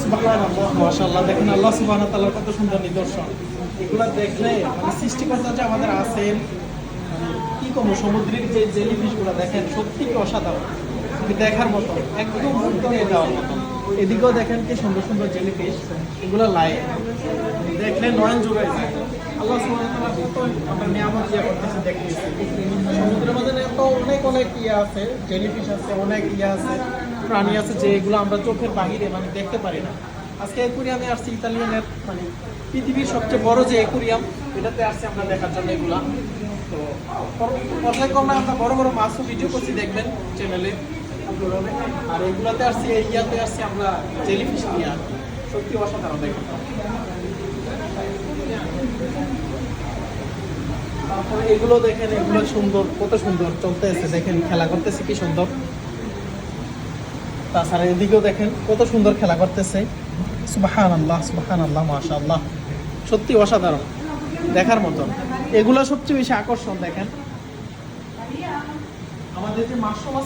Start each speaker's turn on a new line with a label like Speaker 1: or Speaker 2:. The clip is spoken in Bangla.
Speaker 1: সুবহানাল্লাহ, মাশাআল্লাহ। দেখেন আল্লাহ সুবহানাহু ওয়া তাআলার কত সুন্দর নিদর্শন। এগুলা দেখলে মানে সৃষ্টিকর্তা যে আমাদের আছেন, কি কম সমুদ্রের যে জেলিফিশ গুলা দেখেন সত্যি কি অসাধারণ, কি দেখার মতো, একদম মুগ্ধ হয়ে যাওয়ার মতো। এদিকেও দেখেন কি সুন্দর সুন্দর জেলিফিশ, এগুলো লাইভ দেখলে নয়ন জুড়াই যায়। আল্লাহ সুবহানাহু ওয়া তাআলা কত আমরা নিয়ামত দিয়া করতেছে দেখতেছি। সমুদ্রের মধ্যে তো অনেক অনেক ইয়ে আছে, জেলিফিশ আছে, অনেক ইয়ে আছে, প্রাণী আছে যেগুলো আমরা চোখের বাহিরে মানে দেখতে পারি না। আজকে অ্যাকুরিয়ামে আসছি, ইতালিয়ানের মানে পৃথিবীর সবচেয়ে বড় যে অ্যাকুরিয়াম, এটাতে আসছি আমরা দেখার জন্য এগুলা। তো পর্যায়ক্রমে আমরা বড় বড় মাছও ভিডিও করছি, দেখবেন চ্যানেলে। আর এগুলাতে আসছি, এই ইয়াতে আসছি আমরা জেলিফিশ নিয়ে। আর সত্যি অসাধারণ দেখেন। তারপরে এগুলো দেখেন, এগুলো সুন্দর, কত সুন্দর চলতেছে, দেখেন খেলা করতেছে কি সুন্দর। তাছাড়া এদিকেও দেখেন কত সুন্দর খেলা করতেছে। সুবহানাল্লাহ, সুবহানাল্লাহ, মাশাআল্লাহ, সত্যি অসাধারণ দেখার মতন। এগুলো সবচেয়ে বেশি আকর্ষণ। দেখেন আমাদের যে মাশরুম